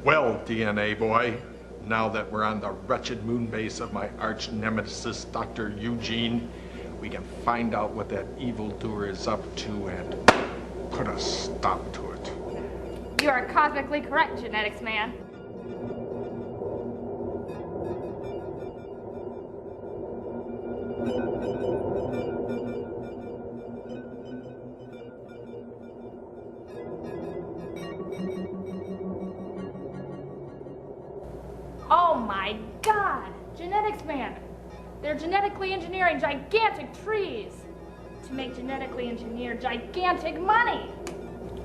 Well, DNA boy, now that we're on the wretched moon base of my arch nemesis, Dr. Eugene, we can find out what that evildoer is up to and put a stop to it. You are cosmically correct, genetics man. Oh my God! Genetics man! They're genetically engineering gigantic trees to make genetically engineered gigantic money!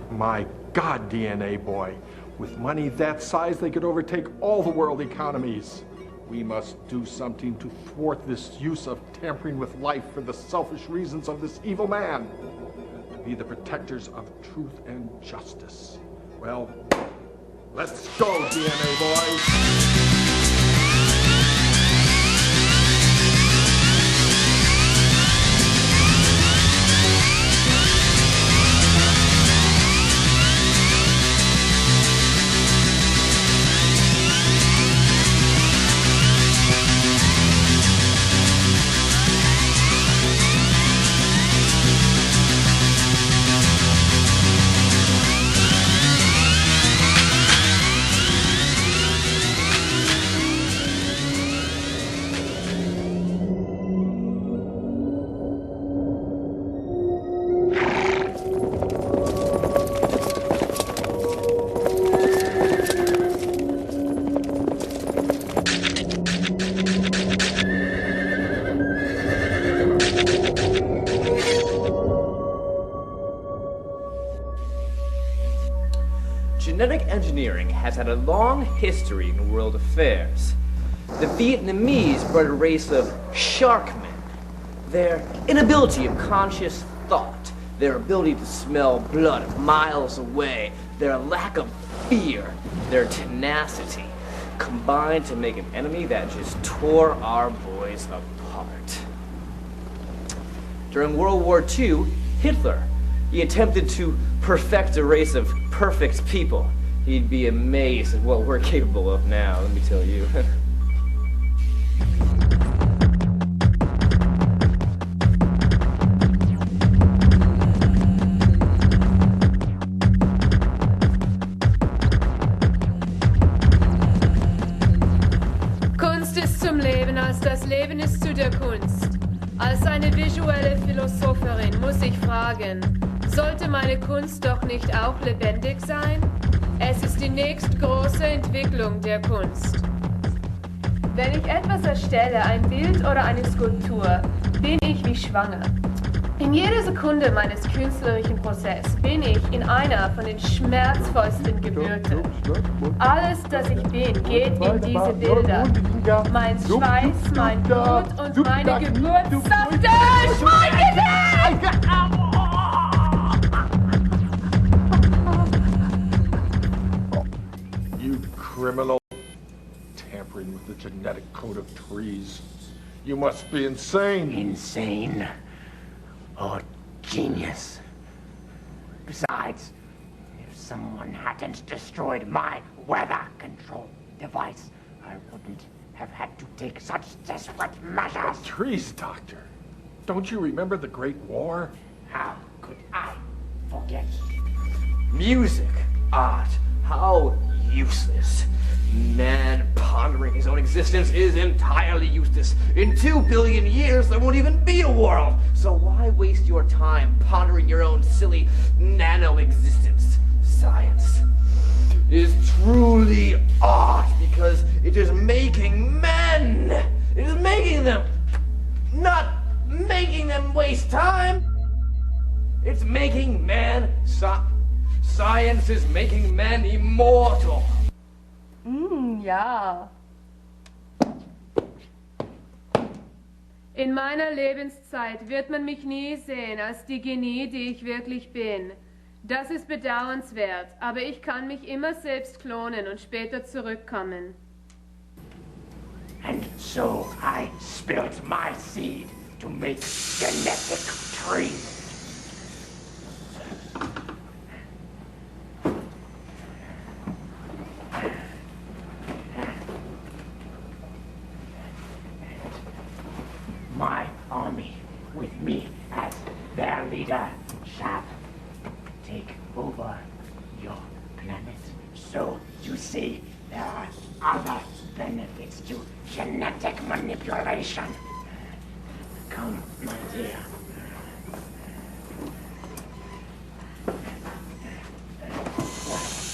My God, DNA boy. With money that size, they could overtake all the world economies. We must do something to thwart this use of tampering with life for the selfish reasons of this evil man. To be the protectors of truth and justice. Well, let's go, DNA boy. Genetic engineering has had a long history in world affairs. The Vietnamese bred a race of sharkmen. Their inability of conscious thought, their ability to smell blood miles away, their lack of fear, their tenacity, combined to make an enemy that just tore our boys apart. During World War II, Hitler, he attempted to perfect a race of perfect people. He'd be amazed at what we're capable of now, let me tell you. Kunst ist zum Leben, als das Leben ist zu der Kunst. Als eine visuelle Philosopherin muss ich fragen, sollte meine Kunst doch nicht auch lebendig sein? Es ist die nächstgroße Entwicklung der Kunst. Wenn ich etwas erstelle, ein Bild oder eine Skulptur, bin ich wie schwanger. In jeder Sekunde meines künstlerischen Prozesses bin ich in einer von den schmerzvollsten Geburten. Alles, das ich bin, geht in diese Bilder. Mein Schweiß, mein Blut und meine Geburtssafte. Schweige nicht! You criminal. Tampering with the genetic code of trees. You must be insane. Insane? Or genius? Besides, if someone hadn't destroyed my weather control device, I wouldn't have had to take such desperate measures. Trees, Doctor. Don't you remember the Great War? How could I forget? Music, art, how useless. Man pondering his own existence is entirely useless. In 2 billion years, there won't even be a world. So why waste your time pondering your own silly nano-existence? Science is truly art because it is making men. It is making them, not making them waste time. It's making man, science is making man immortal. Ja. In meiner Lebenszeit wird man mich nie sehen als die Genie, die ich wirklich bin. Das ist bedauernswert, aber ich kann mich immer selbst klonen und später zurückkommen. And so I spilled my seed to make genetic trees. genetic manipulation. Come, my dear.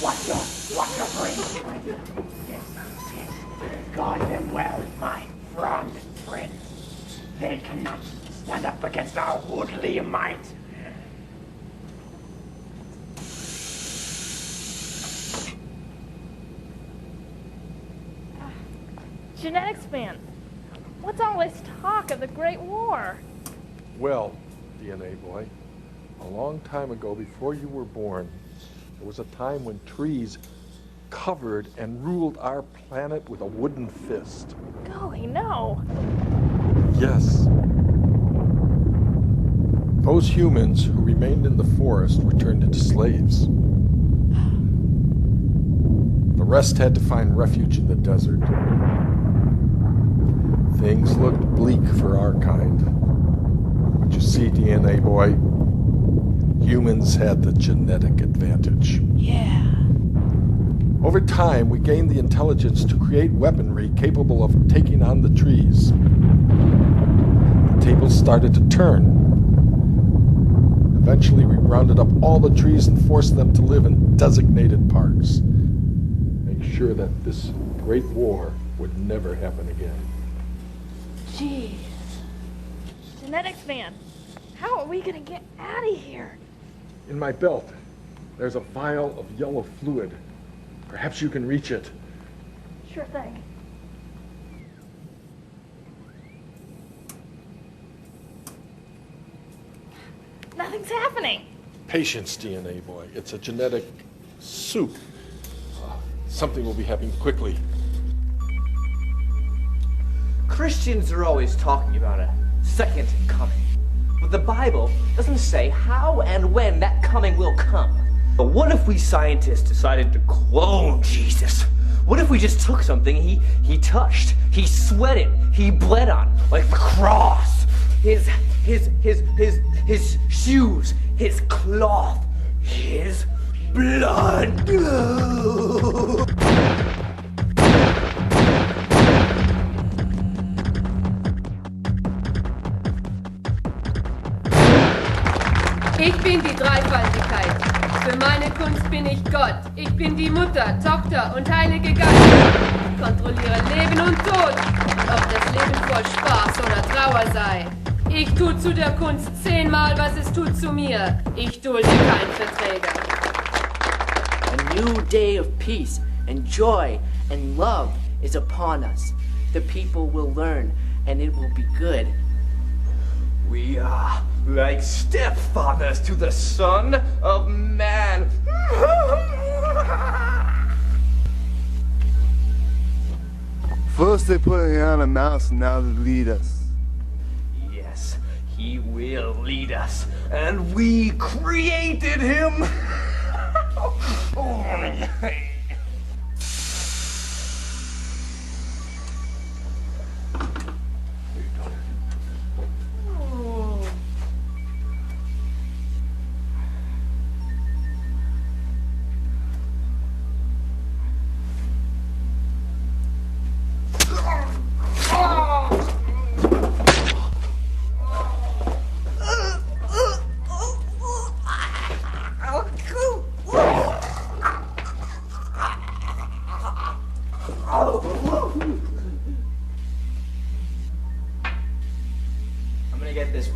What you bring? Yes. Guard them well, my frond friend. They cannot stand up against our woodly might. Genetics man, what's all this talk of the Great War? Well, DNA boy, a long time ago before you were born, there was a time when trees covered and ruled our planet with a wooden fist. Golly, no. Yes. Those humans who remained in the forest were turned into slaves. The rest had to find refuge in the desert. Things looked bleak for our kind. But you see, DNA boy, humans had the genetic advantage. Yeah. Over time, we gained the intelligence to create weaponry capable of taking on the trees. The tables started to turn. Eventually, we rounded up all the trees and forced them to live in designated parks. Make sure that this great war would never happen again. Jeez. Genetics man, how are we gonna get out of here? In my belt, there's a vial of yellow fluid. Perhaps you can reach it. Sure thing. Nothing's happening. Patience, DNA boy. It's a genetic soup. Something will be happening quickly. Christians are always talking about a second coming. But the Bible doesn't say how and when that coming will come. But what if we scientists decided to clone Jesus? What if we just took something he touched, he sweated, he bled on, like the cross, his shoes, his cloth, his blood? Ich bin die Dreifaltigkeit. Für meine Kunst bin ich Gott. Ich bin die Mutter, Tochter und Heilige Geist. Ich kontrolliere Leben und Tod, ob das Leben voll Spaß oder Trauer sei. Ich tu zu der Kunst 10-mal, was es tut zu mir. Ich dulde keinen Verträger. A new day of peace and joy and love is upon us. The people will learn, and it will be good. We are like stepfathers to the Son of Man. First they put it on a mouse, and now they lead us. Yes, he will lead us, and we created him.